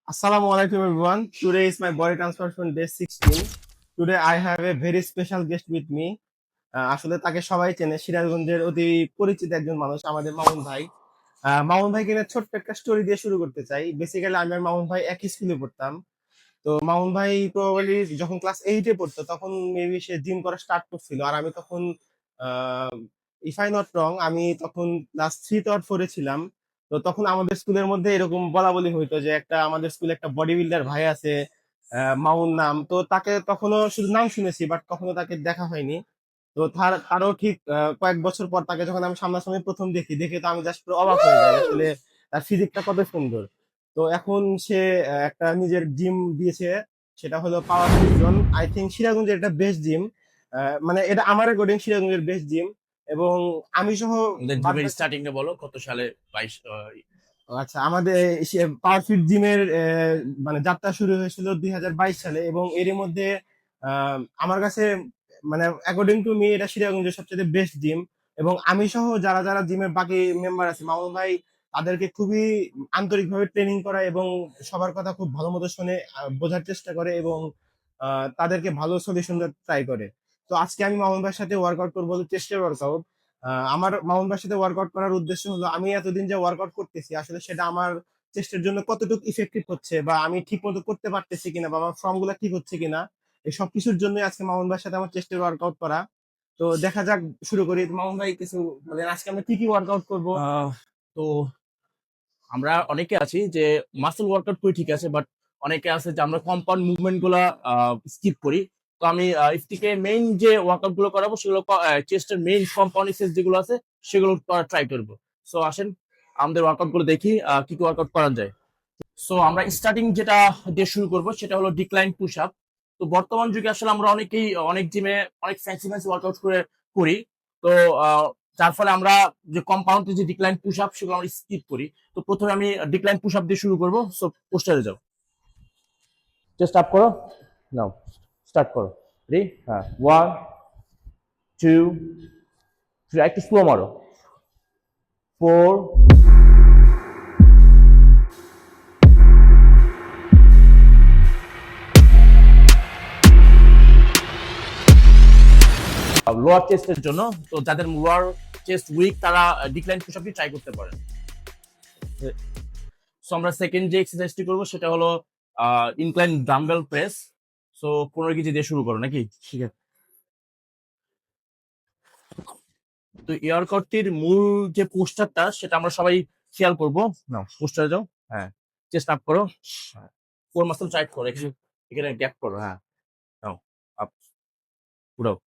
Assalamu alaikum everyone. Today is my body transformation day 16. Today I have a very special guest with me. আসলে তাকে সবাই চেনে, সিরাজগঞ্জের অতি পরিচিত একজন মানুষ আমাদের মামুন ভাই। মামুন ভাইকে নিয়ে ছোট্ট একটা স্টোরি দিয়ে শুরু করতে চাই। বেসিক্যালি আমি আর মামুন ভাই একই স্কুলে পড়তাম। তো মামুন ভাই প্রবাবলি যখন ক্লাস 8 এ পড়তো তখন মেবি সে জিম করা স্টার্ট করছিল। আর আমি তখন ইফ আই নট রং আমি তখন ক্লাস 3 তে অর 4 এ ছিলাম। তো তখন আমাদের স্কুলের মধ্যে এরকম বলা-বলি হইতো যে একটা আমাদের স্কুলে একটা বডি বিল্ডার ভাই আছে মামুন নাম। তো তাকে তখনও শুধু নাম শুনেছি বাট কখনো তাকে দেখা হয়নি। তো তারও ঠিক কয়েক বছর পর তাকে যখন আমি সামনাসামনি ১ম দেখি, দেখে তো আমি জাস্ট পুরো অবাক হয়ে যাই। আসলে তার ফিজিকটা কত সুন্দর। তো এখন সে একটা নিজের জিম দিয়েছে, সেটা হলো পাওয়ার ফিট জোন। আই থিংক সিরাজগঞ্জের একটা বেস্ট জিম। মানে এটা আমার অ্যাকর্ডিং সিরাজগঞ্জের বেস্ট জিম। এবং আমি সহ আমাদের বাদ জিমের বাকি। স্টার্টিংটা বলো কত সালে? 22 আচ্ছা, আমাদের পাওয়ারফিট জিমের মানে যাত্রা শুরু হয়েছিল 2022 সালে এবং এরই মধ্যে আমার কাছে মানে অ্যাকর্ডিং টু মি এটা সিরাজগঞ্জের সবচেয়ে বেস্ট জিম। এবং আমি সহ যারা যারা জিমের বাকি মেম্বার আছে, মামুন ভাই তাদেরকে খুবই আন্তরিকভাবে ট্রেনিং করায় এবং সবার কথা খুব ভালো মতো শুনে বোঝার চেষ্টা করে এবং তাদেরকে ভালো সলিউশন ট্রাই করে। তো আজকে আমি মামুন ভাইয়ের সাথে ওয়ার্কআউট করবো, চেষ্টার ওয়ার্কআউট। আমার মামুন ভাইয়ের সাথে ওয়ার্কআউট করার উদ্দেশ্য হলো আমি এতদিন যে ওয়ার্কআউট করতেছি আসলে সেটা আমার চেস্টের জন্য কতটুকু ইফেক্টিভ হচ্ছে বা আমি ঠিক মতো করতে পারতেছি কিনা বা আমার ফর্ম গুলা ঠিক হচ্ছে কিনা, এই সব কিছুর জন্য আজকে মামুন ভাইয়ের সাথে আমার চেস্টের ওয়ার্কআউট করা। তো দেখা যাক, শুরু করি। তো মামুন ভাই কিছু বলেন আজকে আমরা কি কি ওয়ার্কআউট করবো। তো আমরা অনেকে আছি যে মাসল ওয়ার্কআউট করি, ঠিক আছে, বাট অনেকে আছে যে আমরা কম্পাউন্ড মুভমেন্ট গুলা স্কিপ করি। তো আমি ইফতিকে মেইন যে ওয়ার্কআউট গুলো করাবো সেগুলো চেস্টের মেইন কম্পাউন্ড এক্সারসাইজ যেগুলো আছে সেগুলো ট্রাই করবো। সো আসেন আমাদের ওয়ার্কআউট গুলো দেখি কি কি ওয়ার্কআউট করা যায়। সো আমরা স্টার্টিং যেটা দিয়ে শুরু করবো সেটা হলো ডিক্লাইন পুশ আপ। তো বর্তমান যুগে আসলে আমরা অনেকেই অনেক জিমে অনেক ফ্যান্সি ফ্যান্সি ওয়ার্কআউট করি। তো যার ফলে আমরা যে কম্পাউন্ড যে ডিক্লাইন পুশ আপ সেগুলো আমরা স্কিপ করি। তো প্রথমে আমি ডিক্লাইন পুশ আপ দিয়ে শুরু করবো। সো পোস্টারে যাও, চেস্ট আপ করো, নাও স্টার্ট করো। রেডি? হ্যাঁ, 1 2 3, একটু স্লো মারো। 4 লোয়ার চেস্টের জন্য। তো যাদের লোয়ার চেস্ট উইক তারা ডিক্লাইন পুশ আপটি ট্রাই করতে পারেন। সো আমরা সেকেন্ড যে এক্সারসাইজটি করবো সেটা হলো incline dumbbell press. So 15 KG দিয়ে শুরু করো নাকি? ঠিক আছে। তো এই ওয়ার্কআউটটির মূল যে পোস্টারটা সেটা আমরা সবাই খেয়াল করবো। নাও পোস্টারে যাও। হ্যাঁ, চেস্ট আপ করো, কোর মাসল টাইট করো, এখানে গ্যাপ করো। হ্যাঁ, নাও আপ, উঠাও।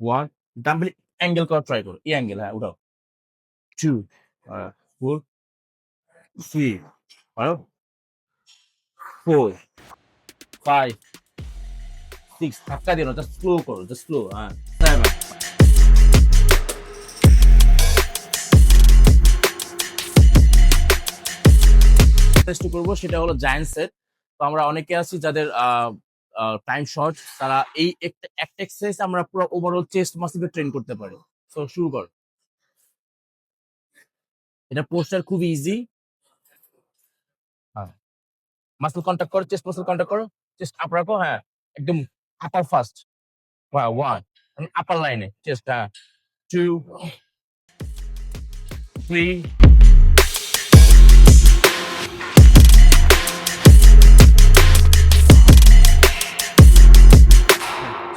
1, ডাম্বেল অ্যাঙ্গেল করা ট্রাই করো, এই অ্যাঙ্গেল। হ্যাঁ, উঠাও। 2, 4 3, 4 5 6, ধাক্কা দিও না, জাস্ট স্লো করো, জাস্ট স্লো। হ্যাঁ, 7। চেষ্টা করবো সেটা হলো জায়ান্ট সেট। তো আমরা অনেকে আছি যাদের টাইম শর্ট, তারা এই একটা এক্সারসাইজ আমরা পুরো ওভারঅল চেস্ট মাসলকে ট্রেন করতে পারি। সো শুরু কর। এটা পোস্টার খুব ইজি। হ্যাঁ, মাসল কন্টাক্ট করো, চেস্ট মাসল কন্টাক্ট করো, চেস্ট আপ রাখো। হ্যাঁ, একদম আপার ফার্স্ট। 1 আপার লাইনে চেস্ট। হ্যাঁ, 2 3।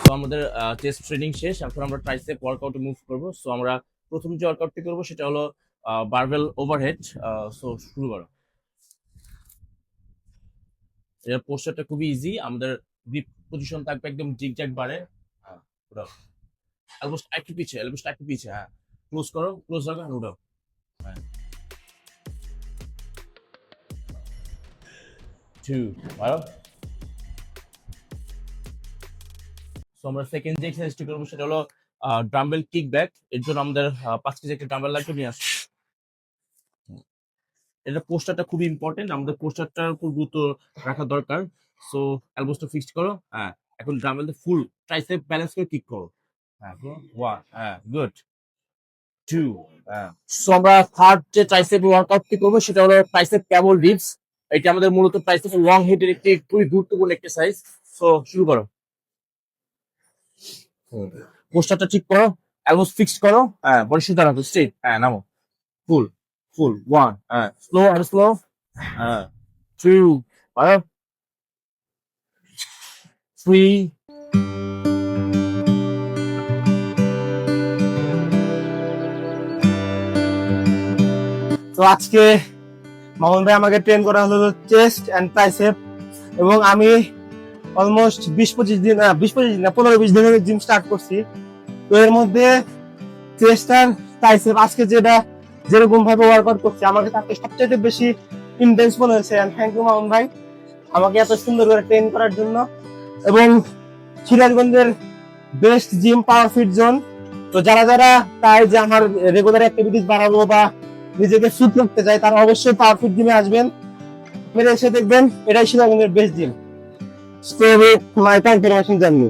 সো আমাদের চেস্ট ট্রেনিং শেষ, এখন আমরা ট্রাইসেপ ওয়ার্কআউটে মুভ করব। সো আমরা প্রথম যে ওয়ার্কআউটটি করব সেটা হলো বারবেল ওভারহেড। সো শুরু করো। এর পোস্টারটা খুবই ইজি, আমাদের গ্রিপ পজিশন থাকবে একদম জিগজ্যাগ বারে। হ্যাঁ, উঠাও। এলবোসটা একটু পিছে, এলবোসটা একটু পিছে। হ্যাঁ, ক্লোজ করো, ক্লোজ রাখো, হ্যাঁ, উঠাও। হ্যাঁ, 2 বারো। সো আমরা সেকেন্ড যে এক্সারসাইজটি করবো সেটা হলো ডাম্বেল কিক ব্যাক। এর জন্য আমাদের 5 কেজি একটা ডাম্বেল লাগবে, নিয়ে আসো। এটা পোস্টারটা খুবই ইম্পর্টেন্ট, আমাদের পোস্টারটার উপর গুরুত্ব রাখা দরকার। সো এলবোসটা ফিক্সড করো। হ্যাঁ, এখন ডাম্বেল ফুল ট্রাইসেপ ব্যালেন্স করে কিক করো। হ্যাঁ, 1, হ্যাঁ, গুড। 2, হ্যাঁ। সো আমরা থার্ড যে ট্রাইসেপ ওয়ার্কআউটটি করবো সেটা হলো ট্রাইসেপ ক্যাবল রিপস। এটা আমাদের মূলত প্রাইস থেকে লং হেডের একটি খুবই গুরুত্বপূর্ণ এক্সারসাইজ। সো শুরু করো। পোস্টারটা ঠিক করো, এলবোস ফিক্স করো, হ্যাঁ বডি সোজা রাখো, স্ট্রেট, হ্যাঁ নামো, ফুল ফুল 1, হ্যাঁ স্লো আর স্লো, হ্যাঁ 2, 3, তো আজকে মামুন ভাই আমাকে ট্রেন করা হলো চেস্ট এন্ড ট্রাইসেপ, এবং আমি অলমোস্ট 20-25 দিন, 20-25 দিন না, 15-20 দিন জিম স্টার্ট করছি। তো এর মধ্যে চেস্ট আর ট্রাইসেপ আজকে যেরকম ভাবে ওয়ার্কআউট করছি, আমাকে তাকে সবচেয়ে বেশি ইন্টেন্স মনে হয়েছে। এন্ড থ্যাংক ইউ মামুন ভাই, আমাকে এত সুন্দর করে ট্রেন করার জন্য। এবং সিরাজগঞ্জের বেস্ট জিম পাওয়ার ফিট জোন। তো যারা যারা চায় যে আমার রেগুলার অ্যাক্টিভিটিস বাড়াবো বা নিজেকে ফিট রাখতে চায়, তারা অবশ্যই পাওয়ার ফিট জিমে আসবেন, মেরে এসে দেখবেন এটাই সিরাজগঞ্জের best gym. Stay with my transformation journey.